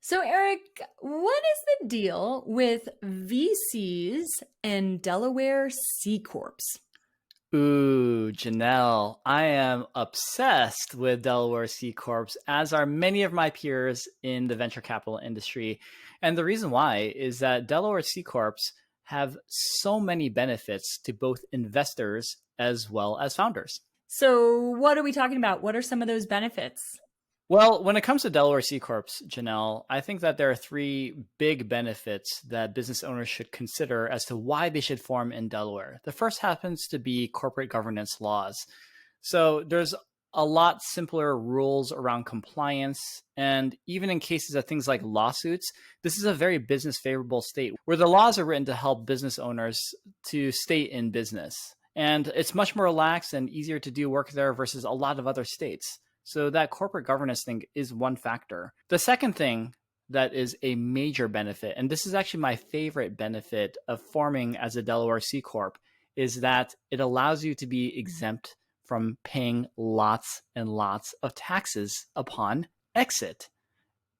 So, Eric, what is the deal with VCs and Delaware C Corps? Ooh, Janelle, I am obsessed with Delaware C Corps, as are many of my peers in the venture capital industry. And the reason why is that Delaware C Corps have so many benefits to both investors as well as founders. So, what are we talking about? What are some of those benefits? Well, when it comes to Delaware C Corps, Janelle, I think that there are three big benefits that business owners should consider as to why they should form in Delaware. The first happens to be corporate governance laws. So there's a lot simpler rules around compliance. And even in cases of things like lawsuits, this is a very business favorable state where the laws are written to help business owners to stay in business. And it's much more relaxed and easier to do work there versus a lot of other states. So that corporate governance thing is one factor. The second thing that is a major benefit, and this is actually my favorite benefit of forming as a Delaware C Corp, is that it allows you to be exempt from paying lots and lots of taxes upon exit.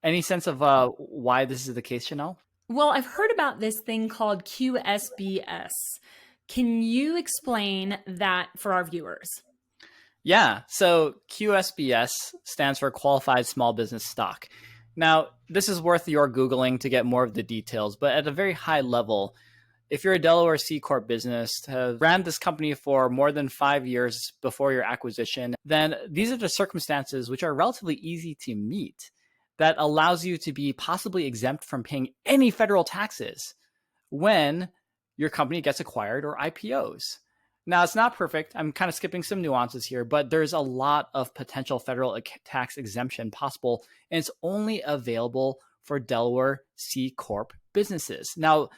Any sense of why this is the case, Chanel? Well, I've heard about this thing called QSBS. Can you explain that for our viewers? Yeah, so QSBS stands for Qualified Small Business Stock. Now, this is worth your Googling to get more of the details, but at a very high level, if you're a Delaware C Corp business, have ran this company for more than 5 years before your acquisition, then these are the circumstances which are relatively easy to meet that allows you to be possibly exempt from paying any federal taxes when your company gets acquired or IPOs. Now, it's not perfect. I'm kind of skipping some nuances here, but there's a lot of potential federal tax exemption possible, and it's only available for Delaware C Corp businesses. Now,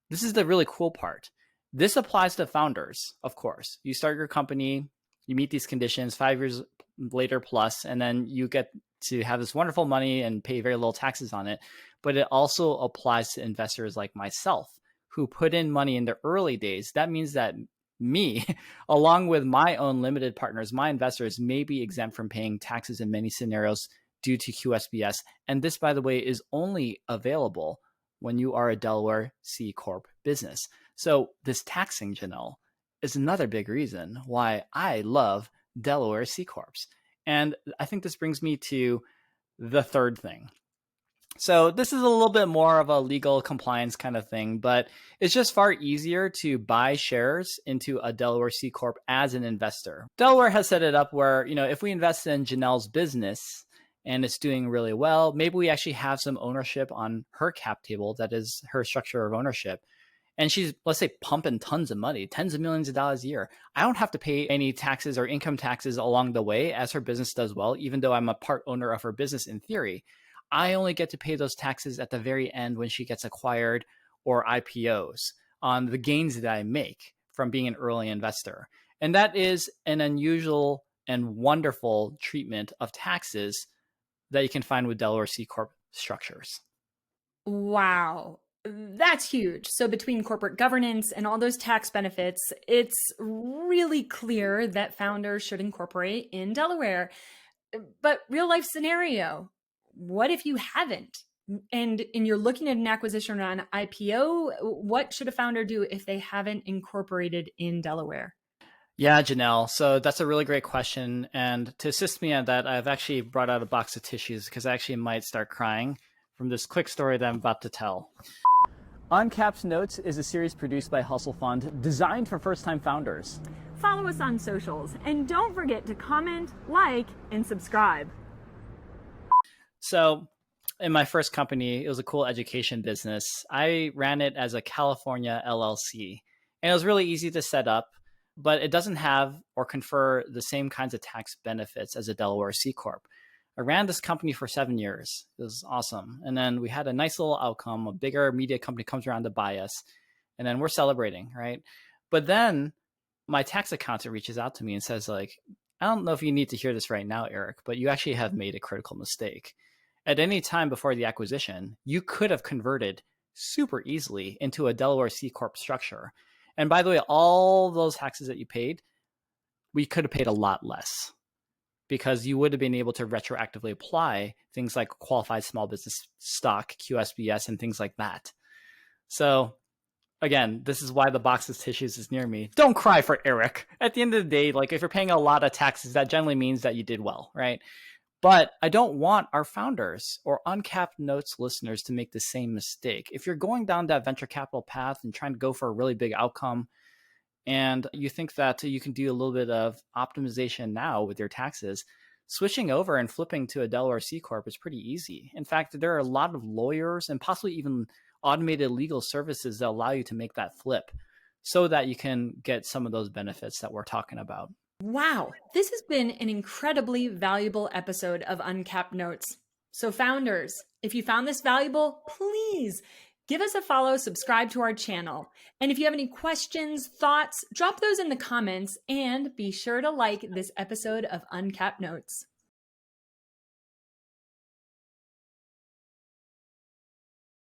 this is the really cool part. This applies to founders, of course. You start your company, you meet these conditions 5 years later plus, and then you get to have this wonderful money and pay very little taxes on it. But it also applies to investors like myself who put in money in the early days. That means that me, along with my own limited partners, my investors may be exempt from paying taxes in many scenarios due to QSBS. And this, by the way, is only available when you are a Delaware C Corp business. So this taxing, Janelle, is another big reason why I love Delaware C Corps. And I think this brings me to the third thing. So this is a little bit more of a legal compliance kind of thing, but it's just far easier to buy shares into a Delaware C Corp as an investor. Delaware has set it up where, if we invest in Janelle's business and it's doing really well, maybe we actually have some ownership on her cap table. That is her structure of ownership. And she's, let's say, pumping tons of money, tens of millions of dollars a year. I don't have to pay any taxes or income taxes along the way as her business does well, even though I'm a part owner of her business in theory. I only get to pay those taxes at the very end when she gets acquired or IPOs on the gains that I make from being an early investor. And that is an unusual and wonderful treatment of taxes that you can find with Delaware C Corp structures. Wow. That's huge. So, between corporate governance and all those tax benefits, it's really clear that founders should incorporate in Delaware. But, real life scenario, what if you haven't? And you're looking at an acquisition or an IPO, what should a founder do if they haven't incorporated in Delaware? Yeah, Janelle. So that's a really great question. And to assist me on that, I've actually brought out a box of tissues because I actually might start crying from this quick story that I'm about to tell. Uncapped Notes is a series produced by Hustle Fund designed for first-time founders. Follow us on socials and don't forget to comment, like, and subscribe. So in my first company, it was a cool education business. I ran it as a California LLC, and it was really easy to set up, but it doesn't have or confer the same kinds of tax benefits as a Delaware C Corp. I ran this company for 7 years. It was awesome. And then we had a nice little outcome. A bigger media company comes around to buy us, and then we're celebrating, right? But then my tax accountant reaches out to me and says, like, I don't know if you need to hear this right now, Eric, but you actually have made a critical mistake. At any time before the acquisition, you could have converted super easily into a Delaware C Corp structure. And by the way, all those taxes that you paid, we could have paid a lot less. because you would have been able to retroactively apply things like qualified small business stock, QSBS, and things like that. So again, this is why the box of tissues is near me. Don't cry for Eric. At the end of the day, like if you're paying a lot of taxes, that generally means that you did well, right? But I don't want our founders or Uncapped Notes listeners to make the same mistake. If you're going down that venture capital path and trying to go for a really big outcome, and you think that you can do a little bit of optimization now with your taxes, switching over and flipping to a Delaware C Corp is pretty easy. In fact, there are a lot of lawyers and possibly even automated legal services that allow you to make that flip so that you can get some of those benefits that we're talking about. Wow, this has been an incredibly valuable episode of Uncapped Notes. So, founders, if you found this valuable, please give us a follow, subscribe to our channel. And if you have any questions, thoughts, drop those in the comments and be sure to like this episode of Uncapped Notes.